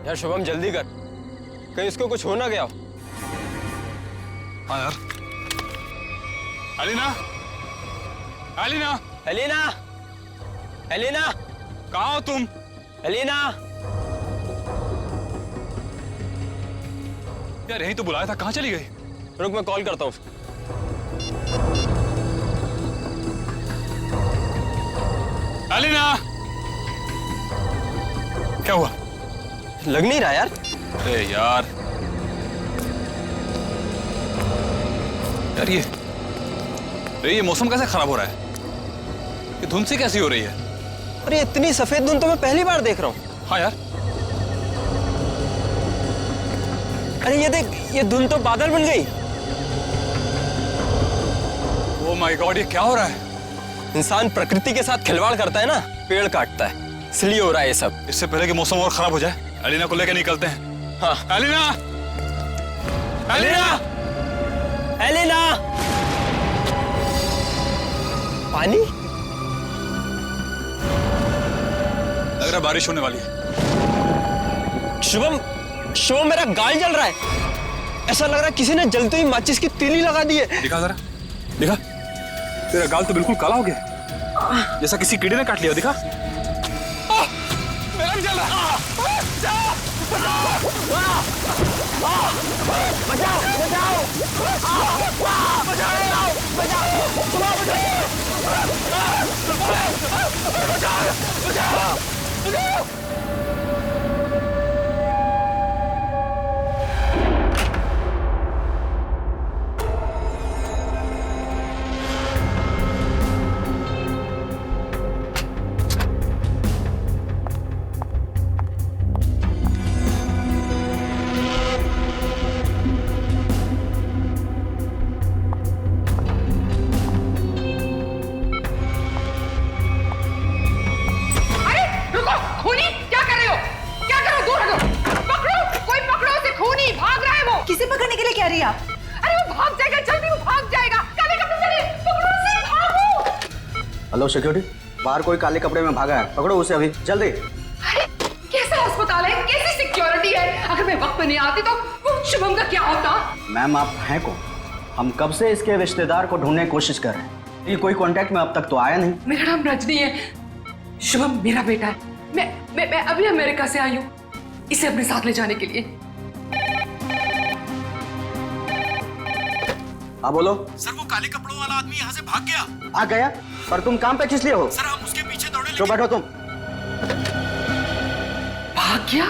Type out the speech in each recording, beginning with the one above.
यार शुभम जल्दी कर, कहीं इसको कुछ हो ना गया हो। हाँ यार। एलिना, एलिना, एलिना, एलिना, कहाँ हो तुम? एलिना। यार यही तो बुलाया था, कहाँ चली गई? रुक मैं कॉल करता हूँ। एलिना, क्या हुआ? लग नहीं रहा यार। अरे यार, यार ये मौसम कैसे खराब हो रहा है? ये धुंध सी कैसी हो रही है? अरे इतनी सफेद धुंध तो मैं पहली बार देख रहा हूँ। हाँ यार। अरे ये देख, ये धुंध तो बादल बन गई। ओह माय गॉड, ये क्या हो रहा है? इंसान प्रकृति के साथ खिलवाड़ करता है ना, पेड़ काटता है, इसलिए हो रहा है ये सब। इससे पहले कि मौसम और खराब हो जाए, एलिना को लेकर निकलते हैं। हाँ। Elina, Elina, Elina. पानी? लग रहा है बारिश होने वाली है। शुभम, शुभम मेरा गाल जल रहा है। ऐसा लग रहा है किसी ने जलते ही माचिस की तीली लगा दी है। दिखा जरा, दिखा। तेरा गाल तो बिल्कुल काला हो गया, जैसा किसी कीड़े ने काट लिया। दिखा। मेरा भी जल रहा है। बचाओ, बचाओ, बचाओ, हेलो सिक्योरिटी, बाहर कोई काले कपड़े में भागा है, पकड़ो उसे अभी जल्दी। अरे कैसा अस्पताल है, कैसी सिक्योरिटी है? अगर मैं वक्त पे नहीं आती तो वो शुभम का क्या होता? मैम आप हैं कौन? हम कब से इसके रिश्तेदार को ढूंढने की कोशिश कर रहे हैं, ये कोई कांटेक्ट में अब तक तो आया नहीं। मेरा नाम रजनी है, शुभम मेरा बेटा है। मैं अभी अमेरिका से आई हूँ इसे अपने साथ ले जाने के लिए। हाँ बोलो। सर वो काले कपड़ों वाला आदमी यहाँ से भाग गया। भाग गया? पर तुम काम पे किस लिए हो? सर हम उसके पीछे दौड़े। जो बैठो तुम। भाग गया?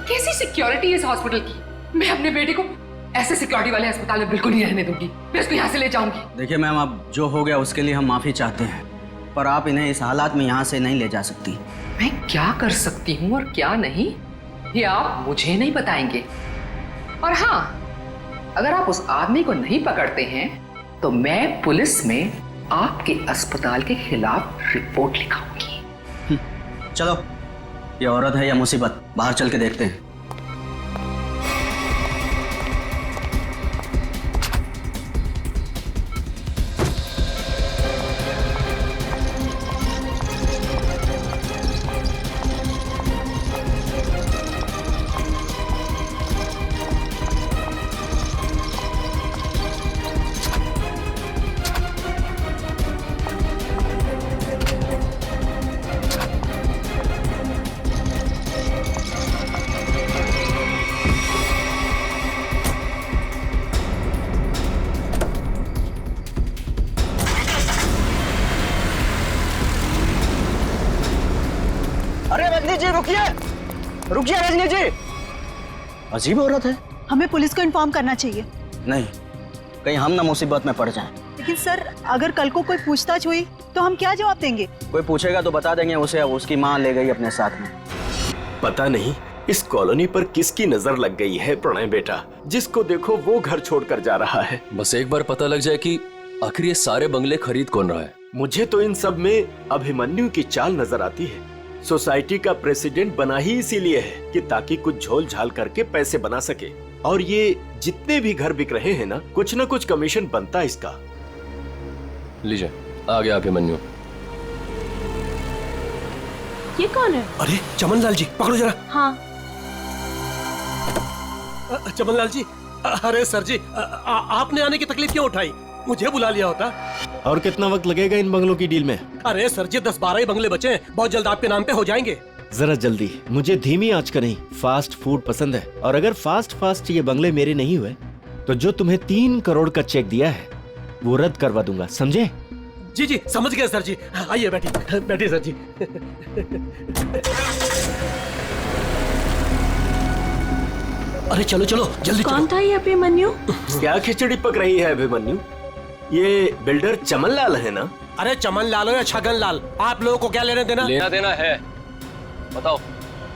कैसी सिक्योरिटी है इस हॉस्पिटल की? मैं अपने बेटे को ऐसे सिक्योरिटी वाले अस्पताल में बिल्कुल नहीं रहने दूंगी। मैं उसको यहाँ से ले जाऊंगी। देखिए मैम, अब जो हो गया उसके लिए हम माफी चाहते हैं, पर आप इन्हें इस हालात में यहाँ से नहीं ले जा सकती। मैं क्या कर सकती हूँ और क्या नहीं, ये आप मुझे नहीं बताएंगे। और हाँ, अगर आप उस आदमी को नहीं पकड़ते हैं तो मैं पुलिस में आपके अस्पताल के खिलाफ रिपोर्ट लिखाऊंगी। चलो, ये औरत है या मुसीबत, बाहर चल के देखते हैं। रजनी जी रुकिए, रुकिए रजनी जी। अजीब औरत है। हमें पुलिस को इन्फॉर्म करना चाहिए। नहीं, कहीं हम ना मुसीबत में पड़ जाएं। लेकिन सर, अगर कल को कोई पूछताछ हुई तो हम क्या जवाब देंगे? कोई पूछेगा तो बता देंगे उसे उसकी माँ ले गई अपने साथ में। पता नहीं इस कॉलोनी पर किसकी नजर लग गई है प्रणय बेटा, जिसको देखो वो घर छोड़कर जा रहा है। बस एक बार पता लग जाए कि आखिर ये सारे बंगले खरीद कौन रहा है। मुझे तो इन सब में अभिमन्यु की चाल नजर आती है। सोसाइटी का प्रेसिडेंट बना ही इसीलिए है कि ताकि कुछ झोल झाल करके पैसे बना सके, और ये जितने भी घर बिक रहे हैं ना, कुछ न कुछ कमीशन बनता है इसका। लीजिए, आ गया अभिमन्यु। ये कौन है? अरे चमन लाल जी, पकड़ो जरा। हाँ। चमनलाल जी, अरे सर जी, आपने आने की तकलीफ क्यों उठाई? मुझे बुला लिया होता। और कितना वक्त लगेगा इन बंगलों की डील में? अरे सर जी, 10-12 ही बंगले बचे हैं, बहुत जल्द आपके नाम पे हो जाएंगे। जरा जल्दी, मुझे धीमी आंच का नहीं फास्ट फूड पसंद है। और अगर फास्ट ये बंगले मेरे नहीं हुए तो जो तुम्हें 3 करोड़ का चेक दिया है वो रद्द करवा दूंगा, समझे? जी जी, समझ गए सर जी। आइए बैठिए सर जी। अरे चलो चलो जल्दी। कौन था ये अभिमन्यु? क्या खिचड़ी पक रही है अभिमन्यु? ये बिल्डर चमनलाल है ना? अरे चमन लाल हो या छगन लाल, आप लोगों को क्या लेना देना? लेना देना है, बताओ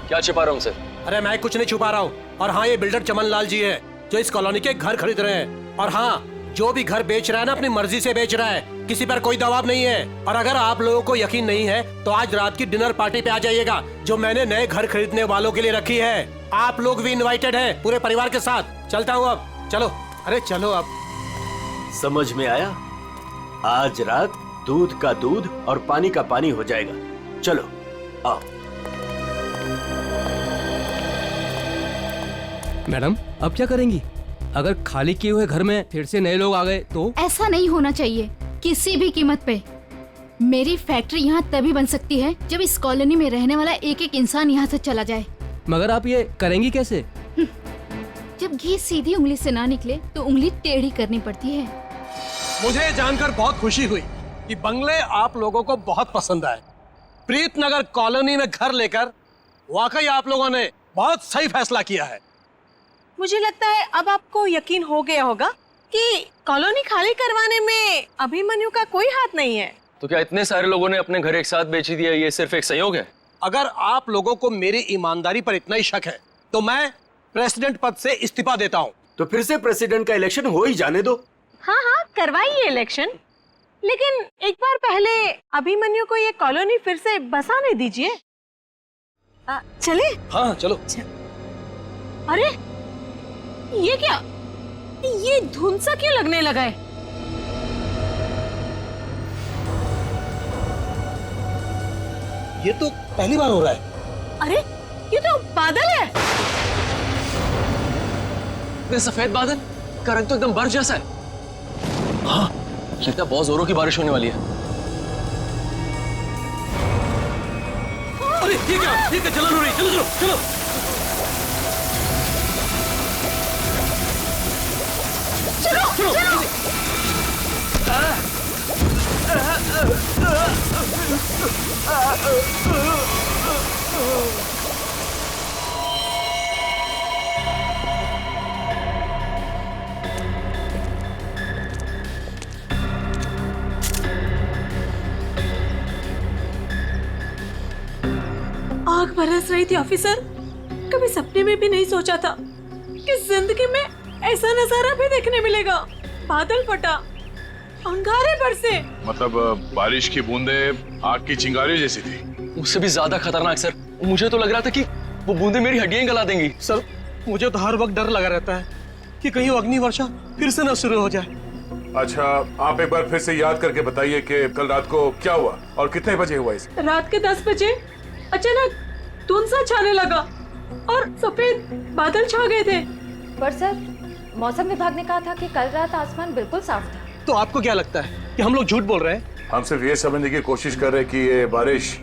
क्या छिपा रहा हूँ सर? अरे मैं कुछ नहीं छुपा रहा हूँ। और हाँ, ये बिल्डर चमन लाल जी है जो इस कॉलोनी के घर खरीद रहे हैं। और हाँ, जो भी घर बेच रहा है ना, अपनी मर्जी से बेच रहा है, किसी पर कोई दबाव नहीं है। और अगर आप लोगों को यकीन नहीं है तो आज रात की डिनर पार्टी पे आ जाइएगा जो मैंने नए घर खरीदने वालों के लिए रखी है। आप लोग भी इनवाइटेड हैं पूरे परिवार के साथ। चलता हूँ अब, चलो। अरे चलो अब। समझ में आया? आज रात दूध का दूध और पानी का पानी हो जाएगा। चलो आओ। मैडम, अब क्या करेंगी? अगर खाली किए हुए घर में फिर से नए लोग आ गए तो? ऐसा नहीं होना चाहिए किसी भी कीमत पे। मेरी फैक्ट्री यहाँ तभी बन सकती है जब इस कॉलोनी में रहने वाला एक एक इंसान यहाँ से चला जाए। मगर आप ये करेंगी कैसे? जब घी सीधी उंगली से ना निकले तो उंगली टेढ़ी करनी पड़ती है। मुझे जानकर बहुत खुशी हुई कि बंगले आप लोगों को बहुत पसंद आए। प्रीतनगर कॉलोनी में घर लेकर वाकई आप लोगों ने बहुत सही फैसला किया है। मुझे लगता है अब आपको यकीन हो गया होगा कि कॉलोनी खाली करवाने में अभिमन्यु का कोई हाथ नहीं है। तो क्या इतने सारे लोगों ने अपने घर एक साथ बेच दिया, ये सिर्फ एक संयोग है? अगर आप लोगों को मेरी ईमानदारी पर इतना ही शक है तो मैं प्रेसिडेंट पद से इस्तीफा देता हूँ। तो फिर से प्रेसिडेंट का इलेक्शन हो ही जाने दो। हाँ हाँ, करवाइए इलेक्शन, लेकिन एक बार पहले अभिमन्यु को ये कॉलोनी फिर से बसाने दीजिए। चले? हाँ चलो। अरे ये क्या, ये धुंध सा क्यों लगने लगा है? ये तो पहली बार हो रहा है। अरे ये तो बादल है। ये सफेद बादल का रंग तो एकदम बर्फ जैसा है। हाँ, लगता है बहुत जोरों की बारिश होने वाली है। अरे ये क्या, ये क्या जलन हो रही है? चलो चलो चलो। चलो चलो। आग बरस रही थी ऑफिसर। कभी सपने में भी नहीं सोचा था कि जिंदगी में ऐसा नजारा भी देखने मिलेगा। बादल फटा, अंगारे बरसे। मतलब बारिश की बूंदे आग की चिंगारी जैसी थी। उससे भी ज्यादा खतरनाक सर। मुझे तो लग रहा था कि वो बूंदे मेरी हड्डियां गला देंगी। सर मुझे तो हर वक्त डर लगा रहता है कि कहीं अग्नि वर्षा फिर से न शुरू हो जाए। अच्छा, आप एक बार फिर से याद करके बताइए कि कल रात को क्या हुआ और कितने बजे हुआ इसे? रात के 10 बजे अचानक धुंध सा छाने लगा और सफेद बादल छा गए थे। पर सर, मौसम विभाग ने कहा था कि कल रात आसमान बिल्कुल साफ था। तो आपको क्या लगता है कि हम लोग झूठ बोल रहे हैं? हम सिर्फ ये समझने की कोशिश कर रहे हैं कि ये बारिश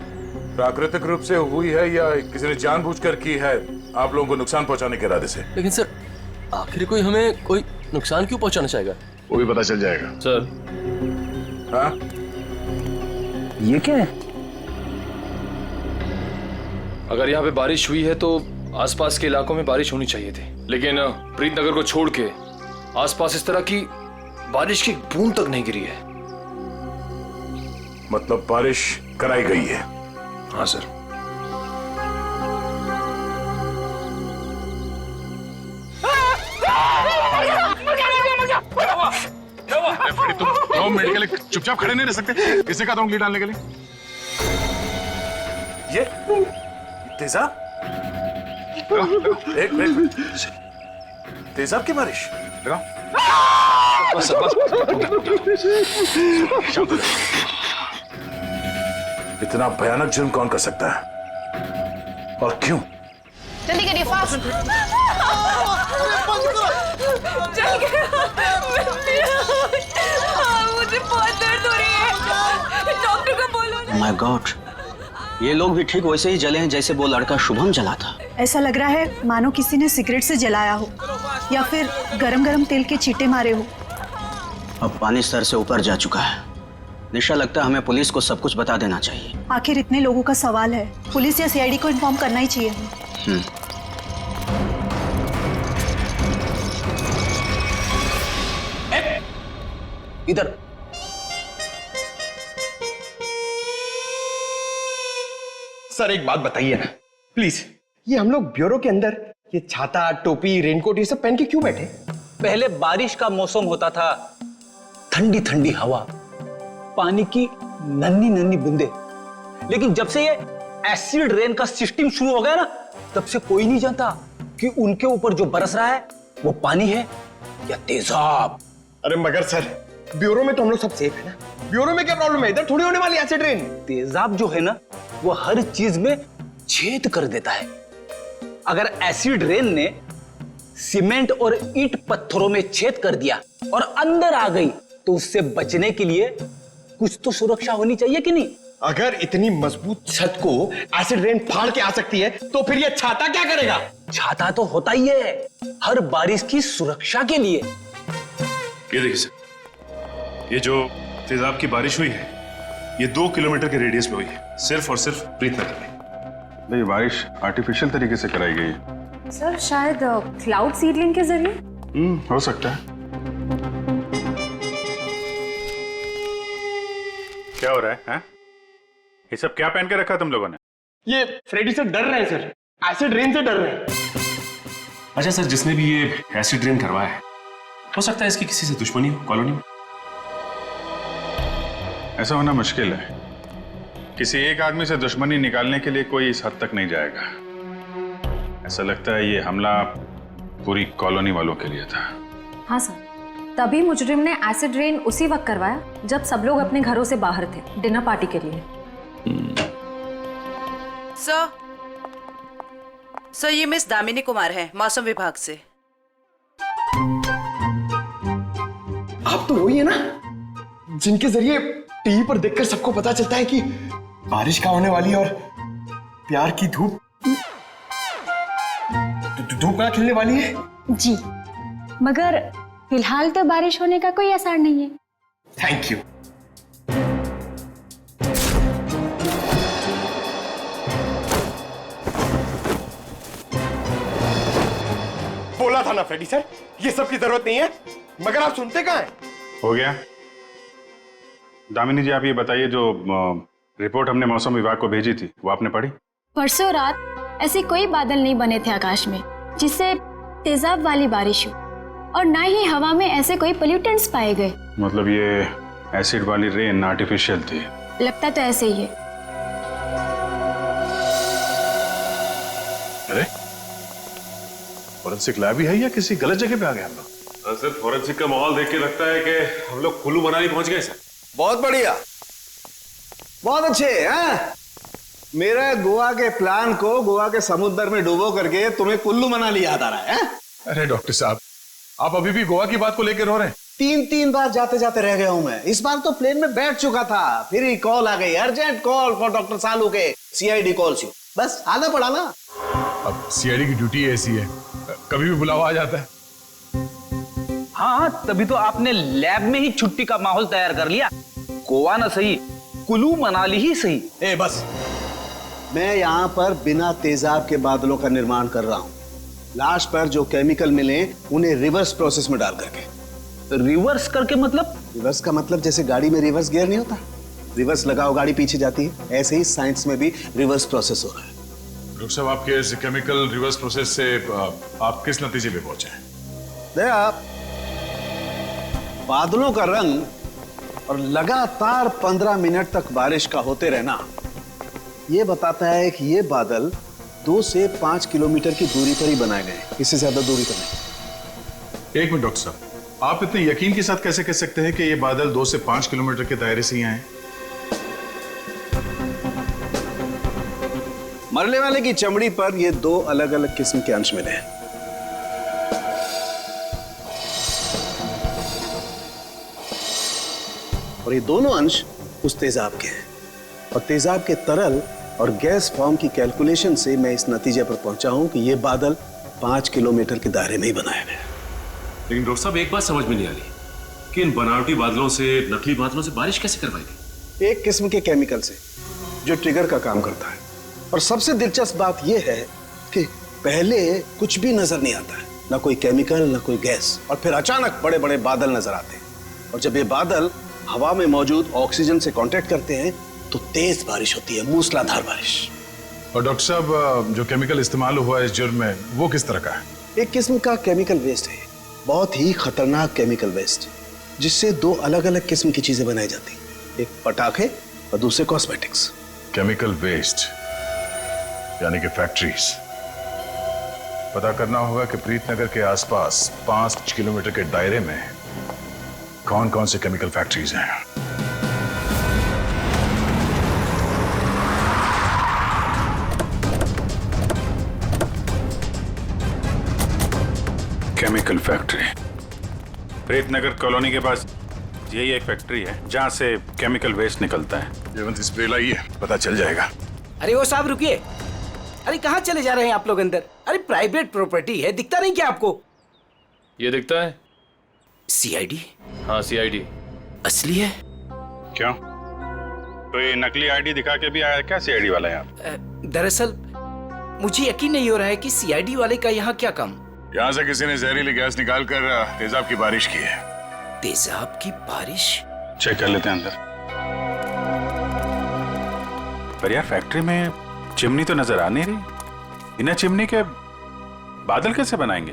प्राकृतिक रूप से हुई है या किसी ने जानबूझकर की है आप लोगों को नुकसान पहुंचाने के इरादे से। लेकिन सर, आखिर कोई हमें कोई नुकसान क्यों पहुंचाना चाहेगा? वो भी पता चल जाएगा सर। हाँ? ये क्या है? अगर यहाँ पे बारिश हुई है तो आसपास के इलाकों में बारिश होनी चाहिए थी, लेकिन प्रीतनगर को छोड़ के आसपास इस तरह की बारिश की बूंद तक नहीं गिरी है। मतलब बारिश कराई गई है? हाँ सर। तुम मेडिकल चुपचाप खड़े नहीं रह सकते? किसने कहा था उंगली डालने के लिए? ये तेजाब? एक मिनट, तेजाब की बारिश? बस बस। इतना भयानक जुर्म कौन कर सकता है और क्यों? जल्दी करिए, फास्ट। माय गॉड, ये लोग भी ठीक वैसे ही जले हैं जैसे वो लड़का शुभम जला था। ऐसा लग रहा है मानो किसी ने सिगरेट से जलाया हो या फिर गरम गरम तेल के छींटे मारे हो। अब पानी सर से ऊपर जा चुका है। निशा, लगता है हमें पुलिस को सब कुछ बता देना चाहिए। आखिर इतने लोगों का सवाल है, पुलिस या सीआईडी को इन्फॉर्म करना ही चाहिए। इधर सर एक बात बताइए ना प्लीज, ये हम लोग ब्यूरो के अंदर ये छाता, टोपी, रेनकोट ये सब पहन के क्यों बैठे? पहले बारिश का मौसम होता था, ठंडी ठंडी हवा, पानी की नन्ही नन्ही बूंदे। लेकिन जब से ये एसिड रेन का सिस्टम शुरू हो गया ना, तब से कोई नहीं जानता कि उनके ऊपर जो बरस रहा है वो पानी है या तेजाब। अरे मगर सर, ब्यूरो में तो हम लोग सब सेफ है ना। ब्यूरो में क्या प्रॉब्लम है? इधर थोड़ी होने वाली एसिड रेन। तेजाब जो है ना, वो हर चीज में छेद कर देता है। अगर एसिड रेन ने सीमेंट और ईंट पत्थरों में छेद कर दिया और अंदर आ गई, तो उससे बचने के लिए कुछ तो सुरक्षा होनी चाहिए कि नहीं? अगर इतनी मजबूत छत को एसिड रेन फाड़ के आ सकती है, तो फिर ये छाता क्या करेगा? छाता तो होता ही है हर बारिश की सुरक्षा के लिए। ये देखिए सर, ये जो तेजाब की बारिश हुई है, ये 2 किलोमीटर के रेडियस में हुई है, सिर्फ और सिर्फ प्रीतनगर में। ये बारिश आर्टिफिशियल तरीके से कराई गई है सर, शायद क्लाउड सीडलिंग के जरिए। हो सकता है। क्या हो रहा है, हैं? ये सब क्या पहन के रखा तुम लोगों ने? ये फ्रेडी से डर रहे हैं सर, एसिड रेन से डर रहे हैं। अच्छा सर, जिसने भी ये एसिड रेन करवाया है, हो सकता है इसकी किसी से दुश्मनी हो कॉलोनी में। ऐसा होना मुश्किल है। किसी एक आदमी से दुश्मनी निकालने के लिए कोई इस हद तक नहीं जाएगा। ऐसा लगता है ये हमला पूरी कॉलोनी वालों के लिए था। हाँ सर, तभी मुजरिम ने एसिड रेन उसी वक्त करवाया जब सब लोग अपने घरों से बाहर थे डिनर पार्टी के लिए। सर, ये मिस दामिनी कुमार है, मौसम विभाग से। आप तो वही है ना जिनके जरिए टीवी पर देखकर सबको पता चलता है कि बारिश का होने वाली है और प्यार की धूप का खिलने वाली है। जी, मगर फिलहाल तो बारिश होने का कोई असर नहीं है। Thank you. बोला था ना फ्रेडी सर, ये सब की जरूरत नहीं है, मगर आप सुनते कहाँ हैं? हो गया। दामिनी जी, आप ये बताइए, जो रिपोर्ट हमने मौसम विभाग को भेजी थी वो आपने पढ़ी? परसों रात ऐसे कोई बादल नहीं बने थे आकाश में जिससे तेजाब वाली बारिश हो, और ना ही हवा में ऐसे कोई पोल्यूटेंट्स पाए गए। मतलब ये एसिड वाली रेन आर्टिफिशियल थी? लगता तो ऐसे ही है। अरे, फॉरेंसिक लैब ही है या किसी गलत जगह पे आ गए हम लोग? सर, फॉरेंसिक का माहौल देख के लगता है कि हम लोग कुल्लू मनाली पहुंच गए सर। बहुत बढ़िया, बहुत अच्छे हैं। मेरे गोवा के प्लान को गोवा के समुद्र में डुबो करके तुम्हें कुल्लू मनाली याद आ रहा है? अरे डॉक्टर साहब, आप अभी भी गोवा की बात को लेकर रो रहे हैं? 3 बार जाते जाते रह गया हूं मैं। इस बार तो प्लेन में बैठ चुका था, फिर ही कॉल आ गई, अर्जेंट कॉल फॉर डॉक्टर सालू के सीआईडी कॉल्स यू। बस आना पड़ा ना। अब सीआईडी की ड्यूटी ऐसी है, कभी भी बुलावा आ जाता है। हाँ, तभी तो आपने लैब में ही छुट्टी का माहौल तैयार कर लिया। गोवा ना सही, कुल्लू मनाली ही सही। ए बस, मैं यहाँ पर बिना तेजाब के बादलों का निर्माण कर रहा हूँ। लाश पर जो केमिकल मिले उन्हें रिवर्स प्रोसेस में डाल करके। रिवर्स करके मतलब? रिवर्स का मतलब जैसे गाड़ी में रिवर्स गियर नहीं होता, रिवर्स लगाओ गाड़ी पीछे जाती है, ऐसे ही साइंस में भी रिवर्स प्रोसेस हो रहा है। डॉक्टर साहब, आपके इस केमिकल रिवर्स प्रोसेस से आप किस नतीजे पे पहुंचे हैं? आप बादलों का रंग और लगातार 15 मिनट तक बारिश का होते रहना ये बताता है कि ये बादल 2 से 5 किलोमीटर की दूरी पर ही बनाए गए, इससे ज्यादा दूरी पर नहीं। एक मिनट डॉक्टर साहब, आप इतने यकीन के साथ कैसे कह सकते हैं कि ये बादल 2 से 5 किलोमीटर के दायरे से ही आए? मरने वाले की चमड़ी पर ये 2 अलग अलग किस्म के अंश मिले हैं। और ये दोनों अंश उस तेजाब के हैं। और तेजाब के तरल और गैस फॉर्म की कैलकुलेशन से मैं इस नतीजे पर पहुंचा हूं कि यह बादल 5 किलोमीटर के दायरे में ही बनाया गया। लेकिन डॉक्टर साहब एक बात समझ में नहीं आ रही कि इन बनावटी बादलों से, नकली बादलों से बारिश कैसे करवाई गई? एक किस्म के केमिकल से जो ट्रिगर का काम करता है। और सबसे दिलचस्प बात यह है कि पहले कुछ भी नजर नहीं आता है, ना कोई केमिकल ना कोई गैस, और फिर अचानक बड़े बड़े बादल नजर आते हैं। और जब ये बादल हवा में मौजूद ऑक्सीजन से कांटेक्ट करते हैं तो तेज बारिश होती है, मूसलाधार बारिश। और डॉक्टर साहब, जो केमिकल इस्तेमाल हुआ है इस जुर्म में, वो किस तरह का है? एक किस्म का केमिकल वेस्ट है, बहुत ही खतरनाक केमिकल वेस्ट, जिससे 2 अलग अलग किस्म की चीजें बनाई जाती, एक पटाखे और दूसरे कॉस्मेटिक्स। केमिकल वेस्ट यानी कि फैक्ट्रीज। पता करना होगा कि प्रीतनगर के आसपास 5 किलोमीटर के दायरे में कौन कौन से केमिकल फैक्ट्रीज हैं। केमिकल फैक्ट्री प्रीतनगर कॉलोनी के पास यही एक फैक्ट्री है जहां से केमिकल वेस्ट निकलता है। जयवंत स्प्रे लाइए, पता चल जाएगा। अरे वो साहब रुकिए, अरे कहाँ चले जा रहे हैं आप लोग अंदर? अरे प्राइवेट प्रॉपर्टी है, दिखता नहीं क्या आपको? ये दिखता है सीआईडी। हाँ सीआईडी असली है। क्यों, कोई नकली आईडी दिखा के भी आया क्या सीआईडी वाला यहाँ? दरअसल मुझे यकीन नहीं हो रहा है कि सीआईडी वाले का यहाँ क्या काम। यहाँ से किसी ने जहरीली गैस निकालकर तेजाब की बारिश की है। तेजाब की बारिश? चेक कर लेते हैं अंदर। पर यार फैक्ट्री में चिमनी तो नजर आ नहीं रही, बिना चिमनी के बादल कैसे बनाएंगे?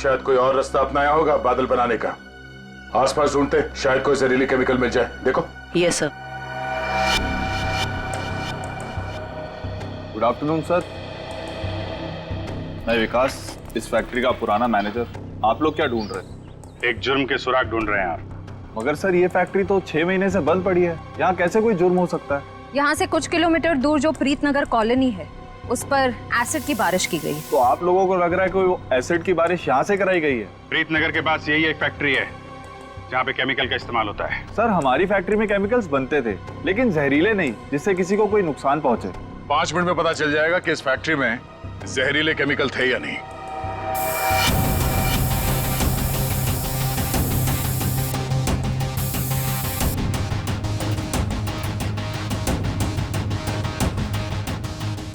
शायद कोई और रास्ता अपनाया होगा बादल बनाने का। आसपास ढूंढते, शायद कोई जहरीली केमिकल मिल जाए। देखो। Yes sir. Good afternoon sir, मैं विकास, इस फैक्ट्री का पुराना मैनेजर। आप लोग क्या ढूंढ रहे हैं? एक जुर्म के सुराग ढूंढ रहे हैं आप। मगर सर ये फैक्ट्री तो 6 महीने से बंद पड़ी है, यहाँ कैसे कोई जुर्म हो सकता है? यहाँ से कुछ किलोमीटर दूर जो प्रीतनगर कॉलोनी है, उस पर एसिड की बारिश की गई। तो आप लोगों को लग रहा है कोई एसिड की बारिश यहाँ से कराई गई है? प्रीतनगर के पास यही एक फैक्ट्री है जहाँ पे केमिकल का इस्तेमाल होता है। सर हमारी फैक्ट्री में केमिकल्स बनते थे, लेकिन जहरीले नहीं, जिससे किसी को कोई नुकसान पहुंचे। 5 मिनट में पता चल जाएगा कि इस फैक्ट्री में जहरीले केमिकल थे या नहीं।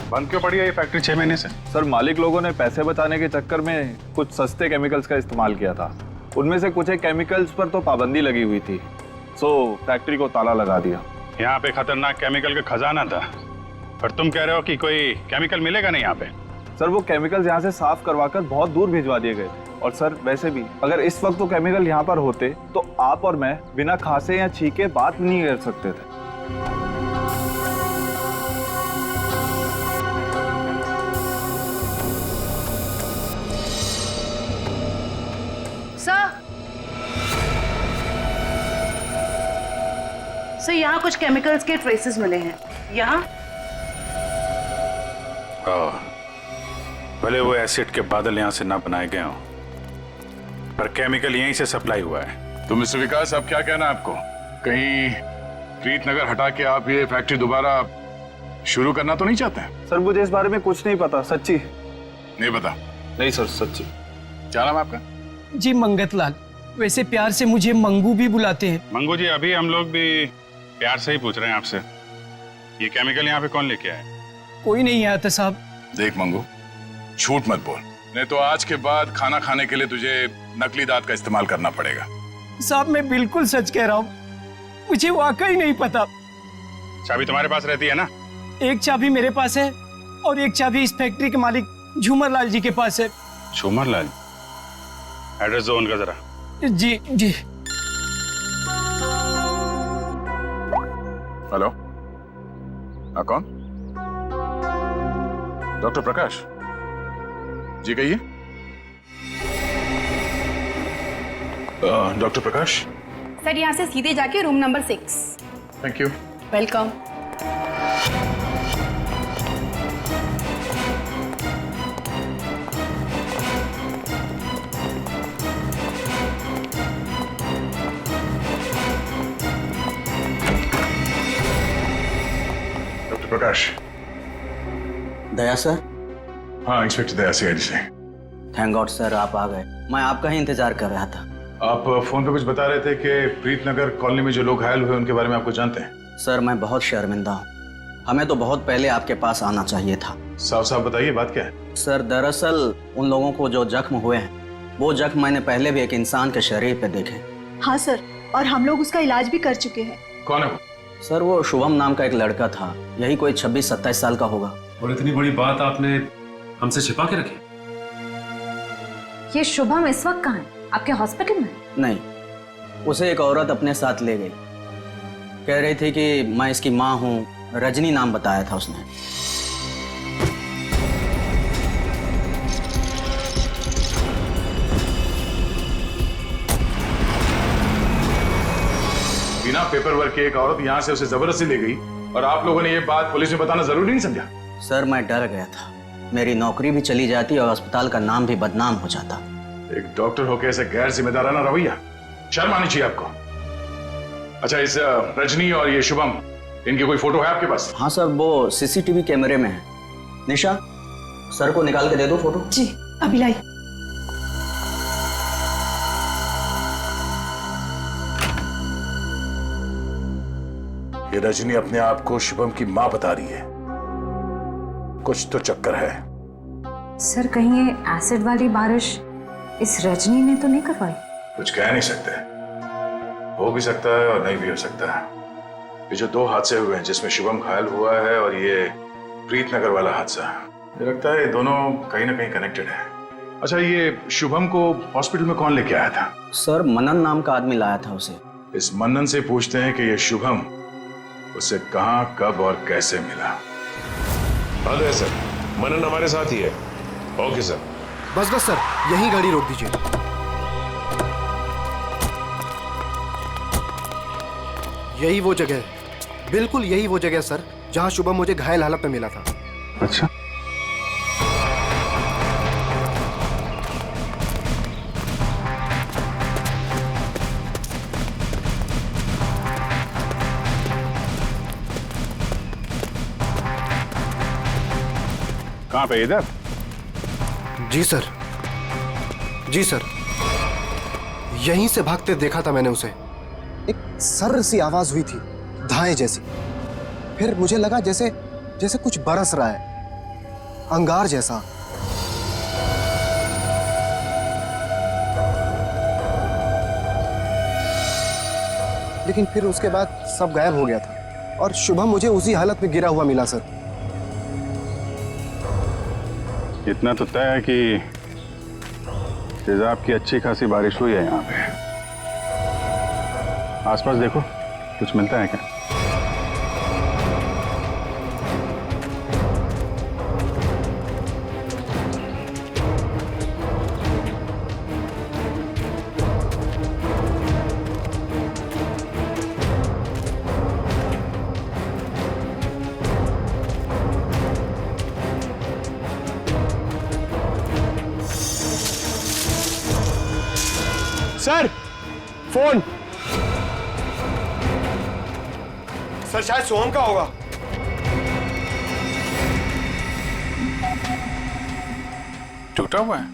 बंद क्यों पड़ी है ये फैक्ट्री 6 महीने से? सर मालिक लोगों ने पैसे बचाने के चक्कर में कुछ सस्ते केमिकल्स का इस्तेमाल किया था। उनमें से कुछ एक केमिकल्स पर तो पाबंदी लगी हुई थी, सो फैक्ट्री को ताला लगा दिया। यहाँ पे खतरनाक केमिकल का खजाना था, पर तुम कह रहे हो कि कोई केमिकल मिलेगा नहीं यहाँ पे? सर वो केमिकल्स यहाँ से साफ करवाकर बहुत दूर भिजवा दिए गए। और सर वैसे भी अगर इस वक्त वो केमिकल यहाँ पर होते तो आप और मैं बिना खांसे या छींके बात नहीं कर सकते थे। सर यहाँ कुछ केमिकल्स के ट्रेसेस मिले हैं। यहाँ भले वो एसिड के बादल यहाँ से ना बनाए गए हों, पर केमिकल यहीं से सप्लाई हुआ है। तो मिस्टर विकास, अब क्या कहना है आपको? कहीं प्रीतनगर हटा के आप ये फैक्ट्री दोबारा शुरू करना तो नहीं चाहते हैं? सर मुझे इस बारे में कुछ नहीं पता, सच्ची नहीं पता? नहीं सर, सच्ची। क्या नाम है आपका? जी मंगत लाल, वैसे प्यार से मुझे मंगू भी बुलाते हैं। मंगू जी, अभी हम लोग भी प्यार से ही पूछ रहे हैं आपसे, ये केमिकल यहाँ पे कौन लेके आया? कोई नहीं आया था साहब। देख मंगू, झूठ मत बोल, नहीं तो आज के बाद खाना खाने के लिए तुझे नकली दांत का इस्तेमाल करना पड़ेगा। साहब मैं बिल्कुल सच कह रहा हूँ, मुझे वाकई नहीं पता। चाबी तुम्हारे पास रहती है ना? एक चाबी मेरे पास है और एक चाबी इस फैक्ट्री के मालिक झूमर लाल जी के पास है। झूमर लाल? एड्रेस दो उनका जरा। जी जी। हेलो, कौन? डॉक्टर प्रकाश जी, कहिए। डॉक्टर प्रकाश सर, यहाँ से सीधे जाके room number 6। Thank you. Welcome. Prakash. Daya sir. हाँ, इंस्पेक्टर दया सीआईडी से। थैंक गॉड सर, आप आ गए। मैं आपका ही इंतजार कर रहा था। आप फोन पे कुछ बता रहे थे कि प्रीतनगर कॉलोनी में जो लोग घायल हुए उनके बारे में आपको जानते हैं? सर मैं बहुत शर्मिंदा हूँ। हमें तो बहुत पहले आपके पास आना चाहिए था। साफ साफ बताइए बात क्या है? सर दरअसल उन लोगों को जो जख्म हुए हैं वो जख्म मैंने पहले भी एक इंसान के शरीर पे देखे। हाँ सर, और हम लोग उसका इलाज भी कर चुके हैं। कौन है वो? सर वो शुभम नाम का एक लड़का था, यही कोई 26-27 साल का होगा। और इतनी बड़ी बात आपने हमसे छिपा के रखी? ये शुभम इस वक्त कहाँ है? आपके हॉस्पिटल में? नहीं, उसे एक औरत अपने साथ ले गई। कह रही थी कि मैं इसकी माँ हूँ, रजनी नाम बताया था उसने। बिना पेपर वर्क के एक औरत यहाँ से उसे जबरदस्ती ले गई और आप लोगों ने ये बात पुलिस में बताना जरूरी नहीं समझा? सर मैं डर गया था, मेरी नौकरी भी चली जाती और अस्पताल का नाम भी बदनाम हो जाता। एक डॉक्टर होकर ऐसे गैर जिम्मेदाराना रवैया, शर्म आनी चाहिए आपको। अच्छा, इस रजनी और ये शुभम, इनकी कोई फोटो है आपके पास? हाँ सर, वो सीसीटीवी कैमरे में है। निशा, सर को निकाल के दे दो फोटो। जी अभी लाई। ये रजनी अपने आप को शुभम की मां बता रही है। कुछ तो चक्कर है। सर कहीं ये एसिड वाली बारिश इस रजनी ने तो नहीं करवाई? कुछ कह नहीं सकते, हो भी सकता है और नहीं भी हो सकता है। ये जो 2 हादसे हुए हैं जिसमें शुभम घायल हुआ है और ये प्रीतनगर वाला हादसा, मुझे लगता है ये दोनों कहीं ना कहीं कनेक्टेड है। अच्छा, ये शुभम को हॉस्पिटल में कौन लेके आया था? सर मनन नाम का आदमी लाया था उसे। इस मनन से पूछते हैं कि ये शुभम उसे कहां, कब और कैसे मिला। हाँ सर, मनन हमारे साथ ही है। Okay sir. बस सर, यही गाड़ी रोक दीजिए। यही वो जगह है, बिल्कुल यही वो जगह है सर, जहां शुभम मुझे घायल हालत में मिला था। अच्छा, कहां पे? इधर? जी सर, जी सर, यहीं से भागते देखा था मैंने उसे। एक सर्र सी आवाज हुई थी, धाए जैसी। फिर मुझे लगा जैसे जैसे कुछ बरस रहा है, अंगार जैसा। लेकिन फिर उसके बाद सब गायब हो गया था और शुभम मुझे उसी हालत में गिरा हुआ मिला सर। इतना तो तय है कि तेजाब की अच्छी खासी बारिश हुई है यहाँ पे। आसपास देखो, कुछ मिलता है क्या? Sir phone. सर शायद सोहम का होगा। टूटा हुआ है?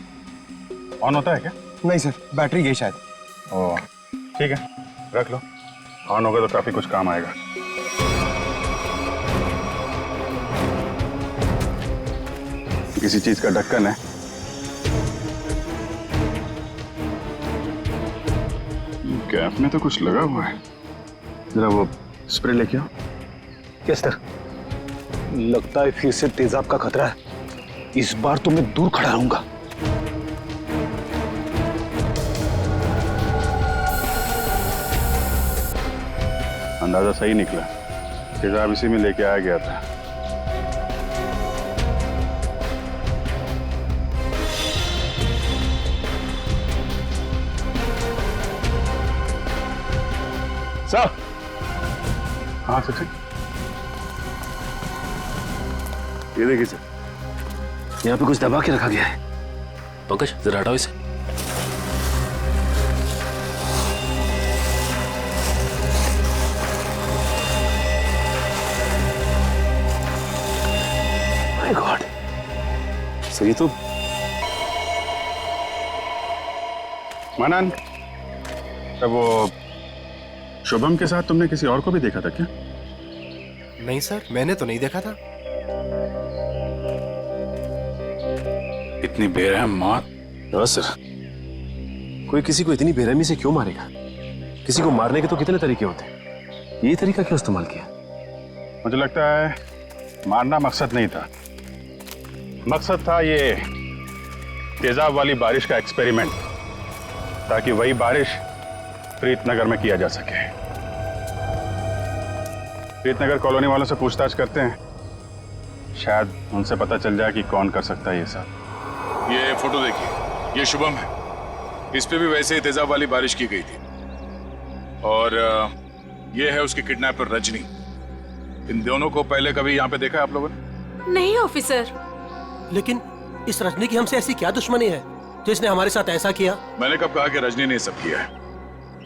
ऑन होता है क्या? नहीं सर, बैटरी गई शायद। ओह ठीक है, रख लो। ऑन होगा तो काफी कुछ काम आएगा। किसी चीज का ढक्कन है। गैप में तो कुछ लगा हुआ है। जरा वो स्प्रे लेके आओ। Yes sir. लगता है फिर से तेजाब का खतरा है। इस बार तो मैं दूर खड़ा रहूंगा। अंदाजा सही निकला, तेजाब इसी में लेके आया गया था। सर। हाँ सर, ये देखिए सर, यहाँ पे कुछ दबा के रखा गया है। पंकज जरा हटाओ इसे। सर ये तो मानन, तब वो शुभम के साथ तुमने किसी और को भी देखा था क्या? नहीं सर, मैंने तो नहीं देखा था। इतनी बेरहम मौत? हाँ सर, कोई किसी को इतनी बेरहमी से क्यों मारेगा? किसी को मारने के तो कितने तरीके होते हैं, ये तरीका क्यों इस्तेमाल किया? मुझे लगता है मारना मकसद नहीं था, मकसद था ये तेजाब वाली बारिश का एक्सपेरिमेंट, ताकि वही बारिश प्रीतनगर में किया जा सके। प्रीतनगर कॉलोनी वालों से पूछताछ करते हैं, शायद उनसे पता चल जाए कि कौन कर सकता है ये सब। ये फोटो देखिए, ये शुभम है, इस पे भी वैसे ही तेजाब वाली बारिश की गई थी। और ये है उसकी किडनैपर रजनी। इन दोनों को पहले कभी यहाँ पे देखा है आप लोगों ने? नहीं ऑफिसर। लेकिन इस रजनी की हमसे ऐसी क्या दुश्मनी है जो इसने हमारे साथ ऐसा किया? मैंने कब कहा कि रजनी ने ये सब किया है?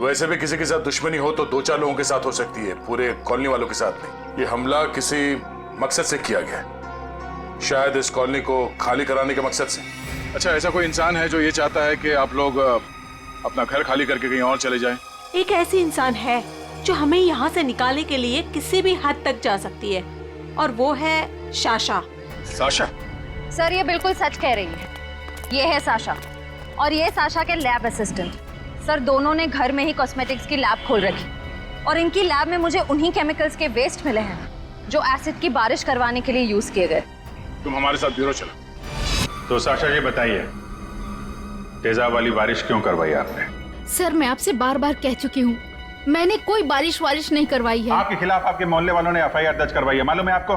वैसे भी किसी के साथ दुश्मनी हो तो 2-4 लोगों के साथ हो सकती है, पूरे कॉलोनी वालों के साथ नहीं। ये हमला किसी मकसद से किया गया है, शायद इस कॉलोनी को खाली कराने के मकसद से। अच्छा, ऐसा कोई इंसान है जो ये चाहता है कि आप लोग अपना घर खाली करके कहीं और चले जाएं? एक ऐसी इंसान है जो हमें यहाँ से निकालने के लिए किसी भी हद तक जा सकती है, और वो है साशा। साशा? सर ये बिल्कुल सच कह रही है, ये है साशा और ये साशा के लैब असिस्टेंट। सर दोनों ने घर में ही कॉस्मेटिक्स की लैब खोल रखी और इनकी लैब में मुझे उन्हीं केमिकल्स के वेस्ट मिले हैं जो एसिड की बारिश करवाने के लिए यूज किए गए। तुम हमारे साथ ब्यूरो चलो। तो साशा जी बताइए, तेजाब वाली बारिश क्यों करवाई आपने? सर मैं आपसे बार बार कह चुकी हूँ, मैंने कोई बारिश नहीं करवाई है। आपके खिलाफ आपके मोहल्ले वालों ने एफआईआर दर्ज करवाई है, मालूम है आपको?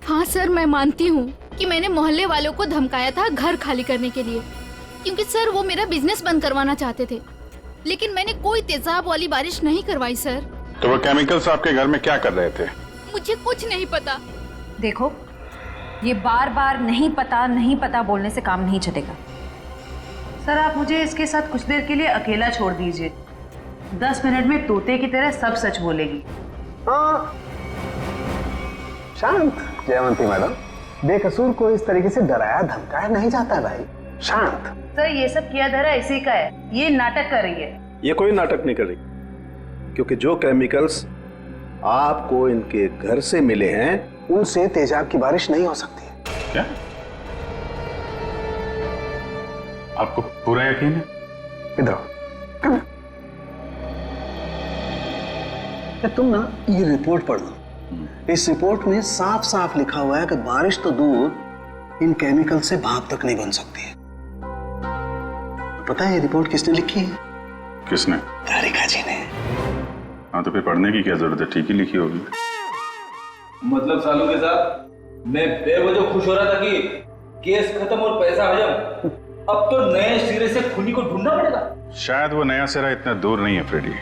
हाँ सर, मैं मानती हूँ कि मैंने मोहल्ले वालों को धमकाया था घर खाली करने के लिए, क्योंकि सर वो मेरा बिजनेस बंद करवाना चाहते थे, लेकिन मैंने कोई तेजाब वाली बारिश नहीं करवाई सर। तो वो केमिकल्स आपके घर में क्या कर रहे थे? मुझे कुछ नहीं पता। देखो, ये बार बार नहीं पता बोलने से काम नहीं चलेगा। सर आप मुझे इसके साथ कुछ देर के लिए अकेला छोड़ दीजिए, 10 मिनट में तोते की तरह सब सच बोलेगी। हाँ शांत जयवंती मैडम, बेकसूर को इस तरीके से डराया धमकाया नहीं जाता भाई, शांत। सर ये सब किया धरा इसी का है, ये नाटक कर रही है। ये कोई नाटक नहीं कर रही, क्योंकि जो केमिकल्स आपको इनके घर से मिले हैं उनसे तेजाब की बारिश नहीं हो सकती है। क्या आपको पूरा यकीन है? इधर तुम ना ये रिपोर्ट पढ़ लो, इस रिपोर्ट में साफ साफ लिखा हुआ है कि बारिश तो दूर, इन केमिकल से भाप तक नहीं बन सकती है। पता है ये रिपोर्ट किसने लिखी है? किसने? तारिका जी ने। हाँ तो फिर पढ़ने की क्या जरूरत है, ठीक ही लिखी होगी। मतलब सालों के साथ मैं बेवजह खुश हो रहा था कि केस खत्म और पैसा हजम, अब तो नए सिरे से खूनी को ढूंढना पड़ेगा। शायद वो नया सिरा इतना दूर नहीं है फ्रेडी,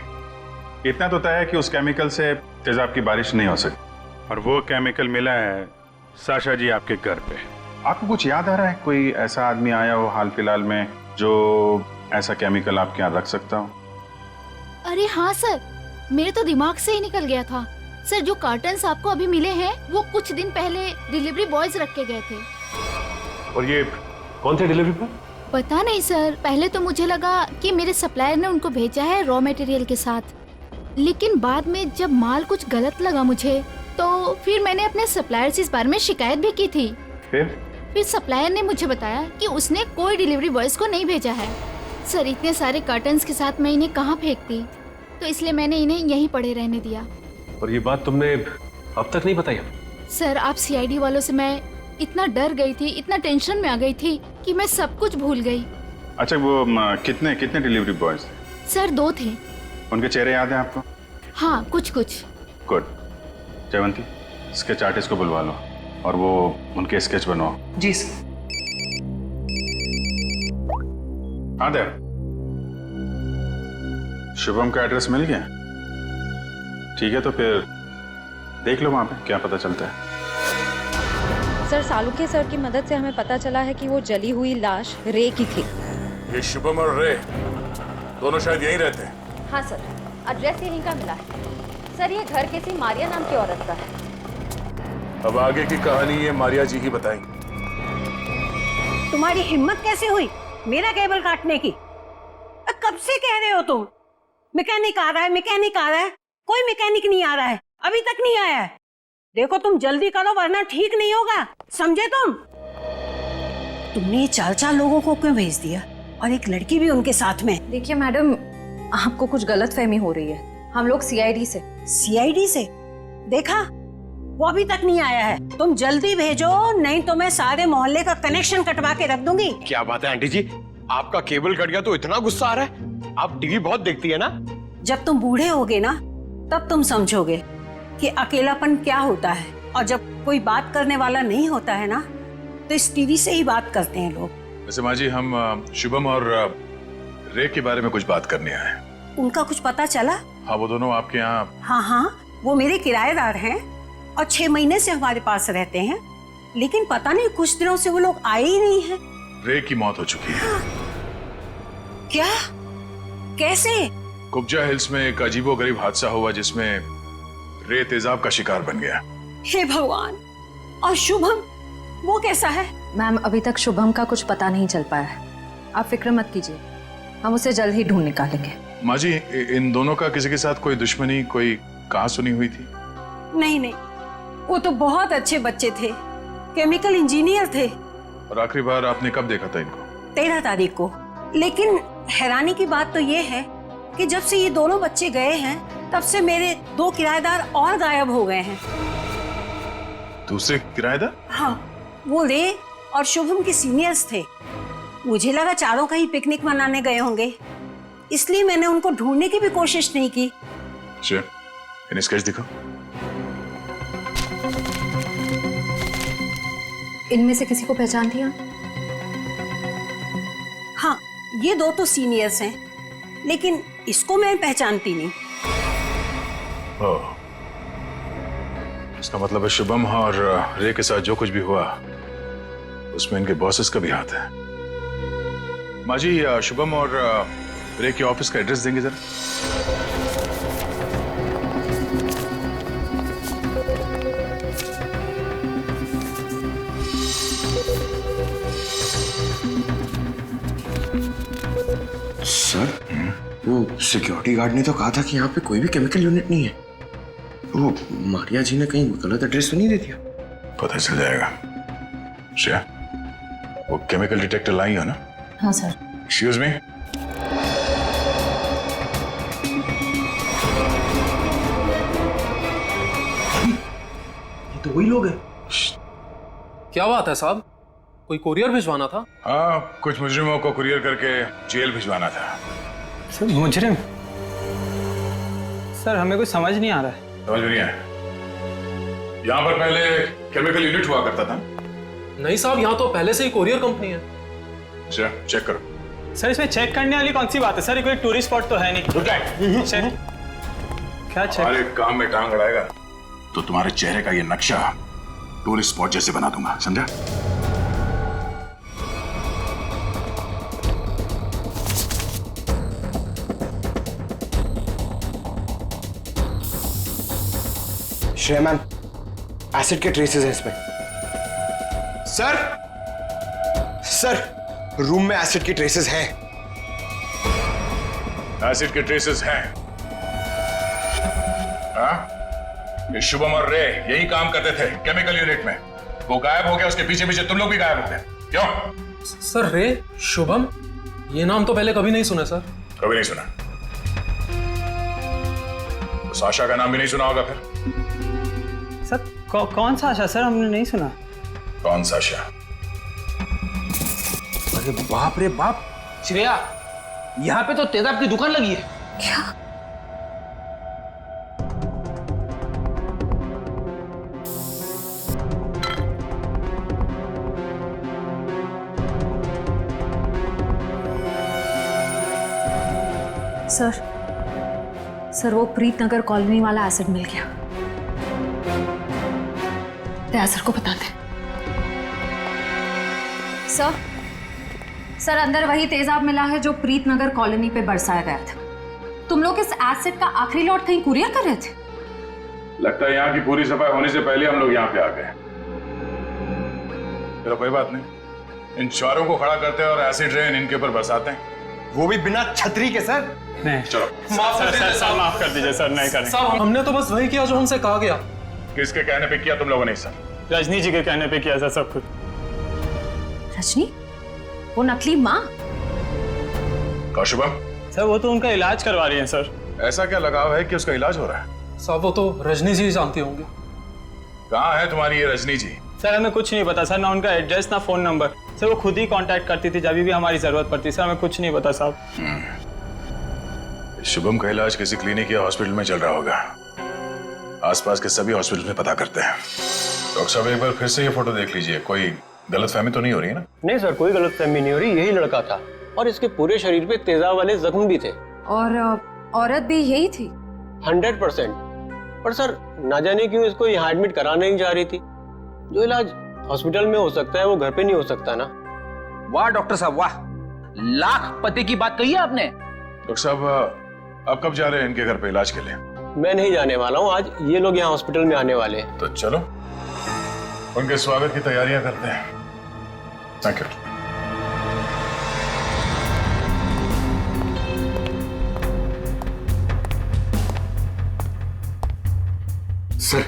इतना तो तय है कि उस केमिकल से तेजाब की बारिश नहीं हो सकती, और वो केमिकल मिला है साशा जी आपके घर पे। आपको कुछ याद आ रहा है, कोई ऐसा आदमी आया हो हाल फिलहाल में जो ऐसा केमिकल आपके यहाँ रख सकता हो? अरे हाँ सर, मेरे तो दिमाग से ही निकल गया था सर। जो कार्टन्स आपको अभी मिले हैं वो कुछ दिन पहले डिलीवरी बॉयज रख के गए थे। और ये कौन थे डिलीवरी बॉय? पता नहीं सर, पहले तो मुझे लगा कि मेरे सप्लायर ने उनको भेजा है रॉ मटेरियल के साथ, लेकिन बाद में जब माल कुछ गलत लगा मुझे, तो फिर मैंने अपने सप्लायर से इस बारे में शिकायत भी की थी। फिर सप्लायर ने मुझे बताया कि उसने कोई डिलीवरी बॉयज को नहीं भेजा है। सर इतने सारे कार्टन्स के साथ मैं इन्हें कहाँ फेंकती, तो इसलिए मैंने इन्हें यहीं पड़े रहने दिया। और ये बात तुमने अब तक नहीं बताई? सर आप सीआईडी वालों से मैं इतना डर गई थी, इतना टेंशन में आ गई थी कि मैं सब कुछ भूल गई। अच्छा वो कितने डिलीवरी बॉयज थे? सर 2 थे। उनके चेहरे याद हैं आपको? हाँ कुछ। गुड। जयवंती, स्केच आर्टिस्ट को बुलवा लो और वो उनके स्केच बनवाओ। जी सर। हाँ देव, शुभम का एड्रेस मिल गया? ठीक है, तो फिर देख लो वहां पे क्या पता चलता है। सर सालुके सर की मदद से हमें पता चला है कि वो जली हुई लाश रे की थी। ये शुभम और रे दोनों शायद यहीं रहते हैं। हाँ सर, एड्रेस यहीं का मिला है। सर ये घर किसी मारिया नाम की औरत का है। अब आगे की कहानी ये मारिया जी ही बताएंगी। तुम्हारी हिम्मत कैसे हुई मेरा केबल काटने की? कब से कह रहे हो तुम? मैकेनिक आ रहा है, मैकेनिक आ रहा है। कोई मैकेनिक नहीं आ रहा है, अभी तक नहीं आया है। देखो तुम जल्दी करो वरना ठीक नहीं होगा, समझे तुम? तुमने 4 लोगों को क्यों भेज दिया और एक लड़की भी उनके साथ में? देखिए मैडम, आपको कुछ गलतफहमी हो रही है। हम लोग सीआईडी से। सीआईडी से? देखा, वो अभी तक नहीं आया है। तुम जल्दी भेजो, नहीं तो मैं सारे मोहल्ले का कनेक्शन कटवा के रख दूंगी। क्या बात है आंटी जी, आपका केबल कट गया तो इतना गुस्सा आ रहा है? आप टीवी बहुत देखती है ना? जब तुम बूढ़े होगे ना तब तुम समझोगे कि अकेलापन क्या होता है। और जब कोई बात करने वाला नहीं होता है ना तो इस टीवी से ही बात करते हैं लोग। वैसे माँ जी, हम शुभम और रे के बारे में कुछ बात करने आए हैं। उनका कुछ पता चला? हाँ, वो दोनों आपके यहाँ। हाँ, वो मेरे किराएदार हैं और 6 महीने से हमारे पास रहते हैं, लेकिन पता नहीं कुछ दिनों से वो लोग आए ही नहीं हैं। रे की मौत हो चुकी है। क्या? कैसे? कुब्जा हिल्स में एक अजीबोगरीब हादसा हुआ जिसमें रे तेजाब का शिकार बन गया। हे भगवान! और शुभम, वो कैसा है? मैम, अभी तक शुभम का कुछ पता नहीं चल पाया है। आप फिक्र मत कीजिए, हम उसे जल्द ही ढूंढ निकालेंगे। माँ जी, इन दोनों का किसी के साथ कोई दुश्मनी, कोई कहा सुनी हुई थी? नहीं, वो तो बहुत अच्छे बच्चे थे, केमिकल इंजीनियर थे। और आखिरी बार आपने कब देखा था इनको? 13 तारीख को। लेकिन हैरानी की बात तो ये है कि जब से ये दोनों बच्चे गए हैं तब से मेरे 2 किराएदार और गायब हो गए हैं। दूसरे किराएदार? हाँ, वो रे और शुभम के सीनियर्स थे। मुझे लगा चारों कहीं पिकनिक मनाने गए होंगे, इसलिए मैंने उनको ढूंढने की भी कोशिश नहीं की। अच्छा, इन्हें स्केच दिखाओ। इनमें से किसी को पहचान दिया? हाँ, ये 2 तो सीनियर्स हैं, लेकिन इसको मैं पहचानती नहीं। ओह, इसका मतलब है शुभम और रे के साथ जो कुछ भी हुआ उसमें इनके बॉसेस का भी हाथ है। माँ जी, शुभम और रे के ऑफिस का एड्रेस देंगे जरा? सर, वो सिक्योरिटी गार्ड ने तो कहा था कि यहाँ पे कोई भी केमिकल यूनिट नहीं है। वो मारिया जी ने कहीं गलत एड्रेस तो नहीं दे दिया? पता चल जाएगा। श्रेया, वो केमिकल डिटेक्टर लाई हो ना? हाँ सर। Excuse me. ये तो वही लोग हैं। क्या बात है साहब, कोई कुरियर भिजवाना था? हाँ, कुछ मुजरिमों को कुरियर करके जेल भिजवाना था। सर, मुजरिम? सर, हमें कुछ समझ नहीं आ रहा है। समझ नहीं आया? यहाँ पर पहले केमिकल यूनिट हुआ करता था? नहीं साहब, यहाँ तो पहले से ही कुरियर कंपनी है। अच्छा, चेक करो। सर, इसमें चेक करने वाली कौन सी बात है? सर, ये कोई टूरिस्ट स्पॉट तो है नहीं। चेक? क्या चेक? हमारे काम में टांग अड़ाएगा तो तुम्हारे चेहरे का ये नक्शा टूरिस्ट स्पॉट जैसे बना दूंगा, समझा? श्रेया मैम, एसिड के ट्रेसेस हैं इसमें। सर, रूम में एसिड के ट्रेसेस हैं। एसिड के ट्रेसेस हैं? हाँ? ये शुभम और रे यही काम करते थे केमिकल यूनिट में। वो गायब हो गया, उसके पीछे पीछे तुम लोग भी गायब हो गए। क्यों? सर, रे, शुभम, ये नाम तो पहले कभी नहीं सुना सर। कभी नहीं सुना? तो साशा का नाम भी नहीं सुना होगा फिर? सर, कौन सा आशा? सर, हमने नहीं सुना। कौन सा आशा? अरे बाप रे बाप, श्रेया, यहाँ पे तो तेजाब की दुकान लगी है। क्या? सर, वो प्रीत नगर कॉलोनी वाला एसिड मिल गया। दयासर को बता दे। सर, अंदर वही तेजाब मिला है जो प्रीत नगर कॉलोनी पे बरसाया गया था। तुम लोग इस एसिड का आखिरी लॉट कहीं कुरियर कर रहे थे? लगता है यहाँ की पूरी सफाई होने से पहले हम लोग यहाँ पे आ गए। चलो कोई बात नहीं, इन चारों को खड़ा करते हैं और एसिड रेन इनके ऊपर बरसाते हैं, वो भी बिना छतरी के सर। नहीं चलो माफ कर दीजिए सर, माफ कर दीजिए सर, नहीं करेंगे। साहब हमने तो बस वही किया जो हमसे कहा गया। किसके कहने पे किया तुम लोगों ने सर? रजनी जी के कहने पे किया सर सब कुछ। रजनी? वो नकली माँ? कौशिबम? सर वो तो उनका इलाज करवा रही हैं सर। ऐसा क्या लगाव है कि उसका इलाज हो रहा है? साहब वो तो रजनी जी जानती होंगी। कहाँ है तुम्हारी ये रजनी जी? सर हमें कुछ नहीं पता सर, ना उनका एड्रेस ना फोन नंबर। सर वो खुद ही कांटेक्ट करती थी जब भी हमारी जरूरत पड़ती। सर हमें कुछ नहीं पता साहब। शुभम का इलाज किसी क्लिनिक या हॉस्पिटल में चल रहा होगा। आसपास के सभी हॉस्पिटल में पता करते हैं। डॉक्टर साहब एक बार फिर से ये फोटो देख लीजिए, कोई गलतफहमी तो नहीं हो रही है ना? नहीं सर, कोई गलतफहमी नहीं हो रही, यही लड़का था और इसके पूरे शरीर पे तेजाब वाले जख्म भी थे। और औरत भी यही थी? 100%। पर सर ना जाने क्यों इसको यहाँ एडमिट कराने नहीं जा रही थी। जो इलाज हॉस्पिटल में हो सकता है वो घर पे नहीं हो सकता ना। वाह डॉक्टर साहब वाह, लाख पते की बात कही है आपने। डॉक्टर साहब आप कब जा रहे हैं इनके घर पे इलाज के लिए? मैं नहीं जाने वाला हूँ, आज ये लोग यहाँ हॉस्पिटल में आने वाले हैं। तो चलो उनके स्वागत की तैयारियां करते हैं। Thank you. सर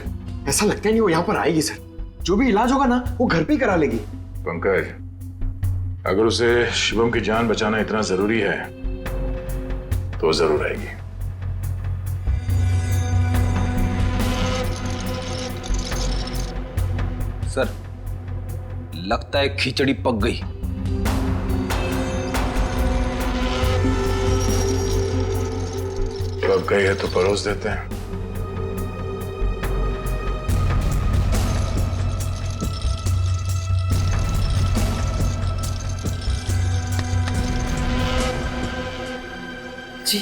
ऐसा लगता नहीं वो यहाँ पर आएगी सर। जो भी इलाज होगा ना वो घर पे ही करा लेगी। पंकज, अगर उसे शिवम की जान बचाना इतना जरूरी है तो जरूर आएगी। सर लगता है खिचड़ी पक गई। पक गई है तो परोस देते हैं। जी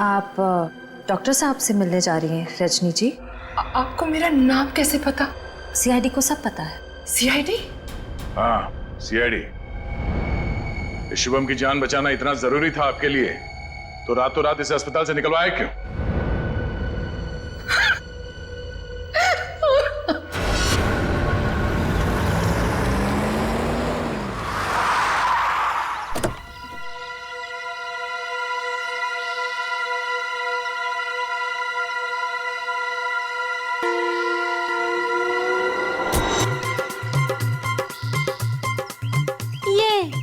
आप डॉक्टर साहब से मिलने जा रही हैं रजनी जी? आपको मेरा नाम कैसे पता? सीआईडी को सब पता है। सीआईडी? हाँ सीआईडी। शुभम की जान बचाना इतना जरूरी था आपके लिए तो रातों रात इसे अस्पताल से निकलवाया क्यों?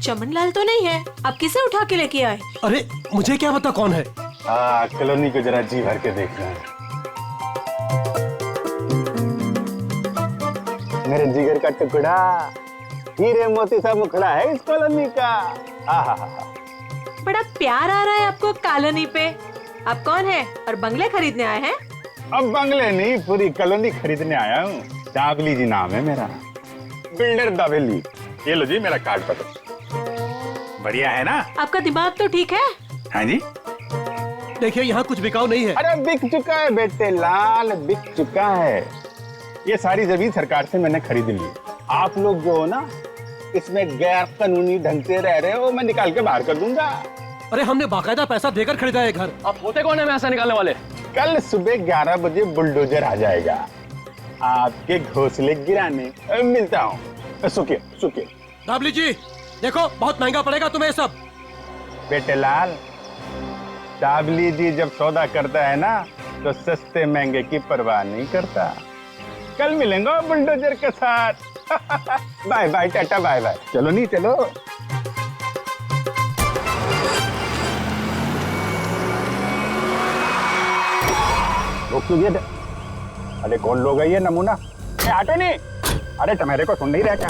चमनलाल तो नहीं है, आप किसे उठा के लेके आए? अरे मुझे क्या पता कौन है। कॉलोनी को जरा जी भर के देखना है। मेरे जिगर का टुकड़ा, हीरे मोती सा मुखड़ा है इस कॉलोनी का। बड़ा प्यार आ रहा है आपको कॉलोनी पे। आप कौन है और बंगले खरीदने आए हैं? अब बंगले नहीं, पूरी कॉलोनी खरीदने आया हूँ। दाबली जी नाम है मेरा, बिल्डर दाबेली। ये लो जी मेरा कार्ड पकड़ो। बढ़िया है ना? आपका दिमाग तो ठीक है? हाँ जी। देखिए यहाँ कुछ बिकाऊ नहीं है। अरे बिक चुका है बेटे लाल, बिक चुका है। ये सारी जमीन सरकार से मैंने खरीद ली। आप लोग जो हो ना इसमें गैर कानूनी ढंग से रह रहे हो, मैं निकाल के बाहर कर दूंगा। अरे हमने बाकायदा पैसा देकर खरीदा है घर। आप होते कौन है पैसा निकालने वाले? कल सुबह 11 बजे बुलडोजर आ जाएगा आपके घोंसले गिराने। मिलता हूँ। सुखिए सुखिए। दाबली जी देखो बहुत महंगा पड़ेगा तुम्हें सब। बेटे लाल, दाबली जी जब सौदा करता है ना तो सस्ते महंगे की परवाह नहीं करता। कल मिलेंगे बुलडोजर के साथ। Bye bye tata bye bye. चलो नहीं चलो। अरे कौन लोग है ये नमूना? आटे नहीं। अरे तुम्हारे को सुन नहीं रहा क्या?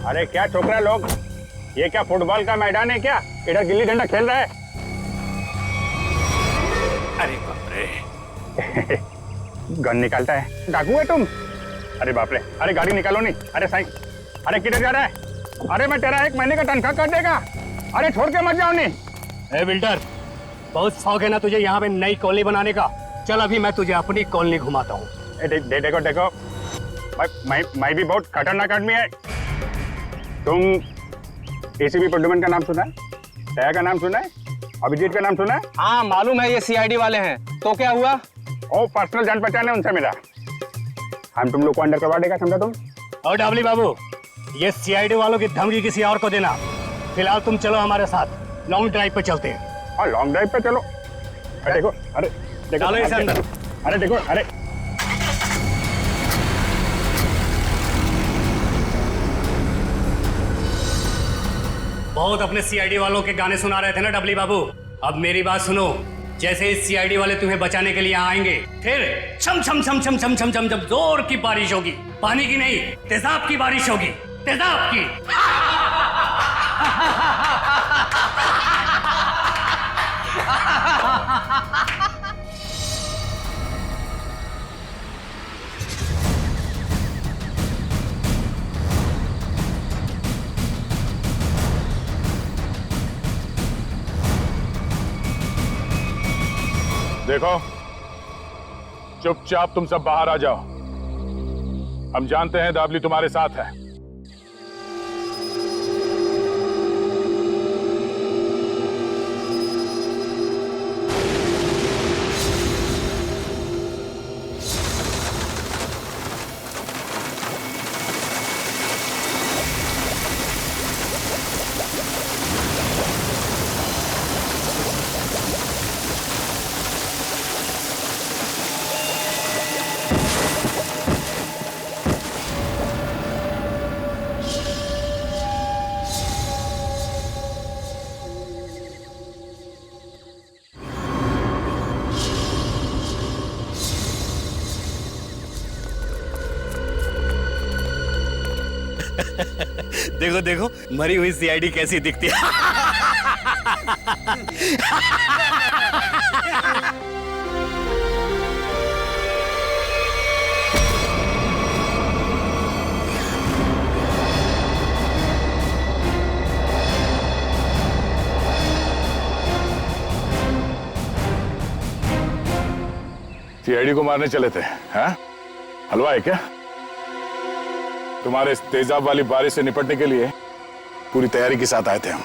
अरे क्या छोकरा लोग, ये क्या फुटबॉल का मैदान है क्या? इधर गिल्ली डंडा खेल रहा है। अरे बाप रे। गन निकालता है, डाकू है तुम? अरे बाप रे। अरे गाड़ी निकालो नहीं। अरे साईं, अरे किधर जा रहा है? अरे मैं तेरा 1 महीने का तनख्वाह कर देगा। अरे छोड़ के मत जाओ नहीं। ए बिल्डर, बहुत शौक है ना तुझे यहाँ पे नई कॉलोनी बनाने का? चल अभी मैं तुझे अपनी कॉलोनी घुमाता हूँ। देखो देखो, मैं भी बहुत खतरनाक आदमी है। तुम एसीपी प्रद्युमन का नाम सुना है? दया का नाम सुना है? अभिजीत का नाम सुना है? हाँ मालूम है, ये सीआईडी वाले हैं। तो क्या हुआ? ओ पर्सनल जान पहचान है, उनसे मिला। हम तुम लोग को अंडर करवा देगा, समझा तुम? और डाबली बाबू, ये सीआईडी वालों की धमकी किसी और को देना। फिलहाल तुम चलो हमारे साथ, लॉन्ग ड्राइव पे चलते हैं। हाँ लॉन्ग ड्राइव पे चलो। अरे देखो, अरे देखो, चलो इसे अंदर। अरे देखो, अरे बहुत अपने सीआईडी वालों के गाने सुना रहे थे ना डबली बाबू, अब मेरी बात सुनो। जैसे ही सीआईडी वाले तुम्हें बचाने के लिए यहाँ आएंगे, फिर छम छम छम छम छम छम छम छम जोर की बारिश होगी। पानी की नहीं, तेजाब की बारिश होगी, तेजाब की। देखो, चुपचाप तुम सब बाहर आ जाओ। हम जानते हैं दाबली तुम्हारे साथ है। देखो देखो मरी हुई सीआईडी कैसी दिखती है। सीआईडी को मारने चले थे, हैं? हलवा है क्या? तुम्हारे इस तेजाब वाली बारिश से निपटने के लिए पूरी तैयारी के साथ आए थे हम।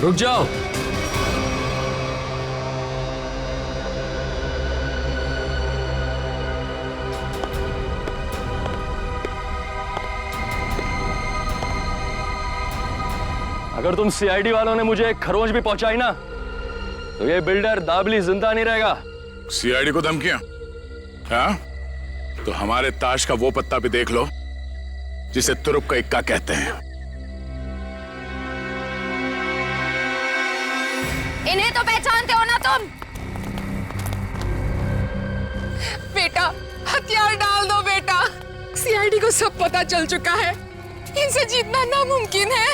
रुक जाओ। अगर तुम सीआईडी वालों ने मुझे एक खरोंच भी पहुंचाई ना, तो ये बिल्डर दाबली जिंदा नहीं रहेगा। सीआईडी को धमकियां? हाँ? तो हमारे ताश का वो पत्ता भी देख लो जिसे तुरुप का इक्का कहते हैं। इन्हें तो पहचानते हो ना तुम? बेटा हथियार डाल दो बेटा, सीआईडी को सब पता चल चुका है, इनसे जीतना नामुमकिन है।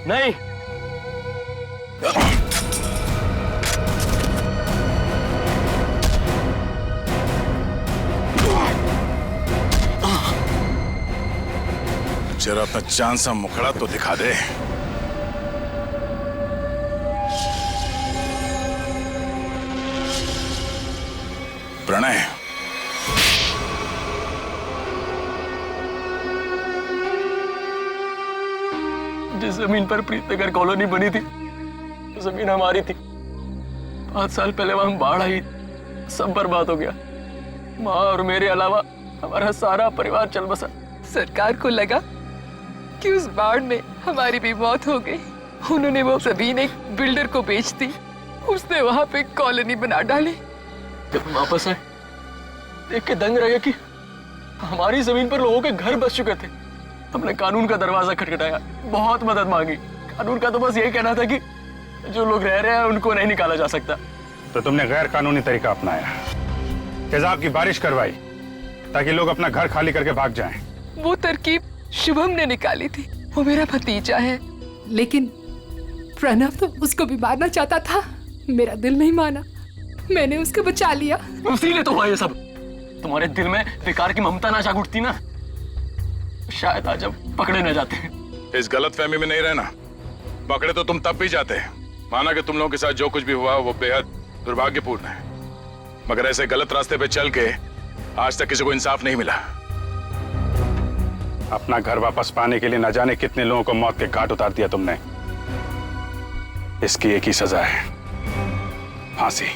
नहीं, जरा अपना चांद सा मुखड़ा तो दिखा दे। प्रणय, जिस जमीन पर प्रीतनगर कॉलोनी बनी थी, जमीन हमारी थी। 5 साल पहले वहां बाढ़ आई, सब बर्बाद हो गया। माँ और मेरे अलावा हमारा सारा परिवार चल बसा। सरकार को लगा कि उस बाढ़ में हमारी भी मौत हो गई। उन्होंने वो जमीन एक बिल्डर को बेच दी, उसने वहां पे कॉलोनी बना डाली। जब हम वापस आए, देख के दंग रह गया कि हमारी जमीन पर लोगों के घर बस चुके थे। हमने कानून का दरवाजा खटखटाया, बहुत मदद मांगी। कानून का तो बस यही कहना था कि जो लोग रह रहे हैं उनको नहीं निकाला जा सकता। तो तुमने गैर कानूनी तरीका अपनाया, तेजाब की बारिश करवाई ताकि लोग अपना घर खाली करके भाग जाएं। वो तरकीब शुभम ने निकाली थी, वो मेरा भतीजा है। लेकिन प्रणव तो उसको भी मारना चाहता था, मेरा दिल नहीं माना, मैंने उसको बचा लिया। उसी ने तो हुआ ये सब। तुम्हारे दिल में बेकार की ममता ना जाग उठती ना, शायद आज हम पकड़े न जाते। इस गलत फहमी में नहीं रहना। पकड़े तो तुम तब भी जाते। माना कि तुम लोगों के साथ जो कुछ भी हुआ वो बेहद दुर्भाग्यपूर्ण है, मगर ऐसे गलत रास्ते पे चल के आज तक किसी को इंसाफ नहीं मिला। अपना घर वापस पाने के लिए न जाने कितने लोगों को मौत के घाट उतार दिया तुमने। इसकी एक ही सजा है, फांसी।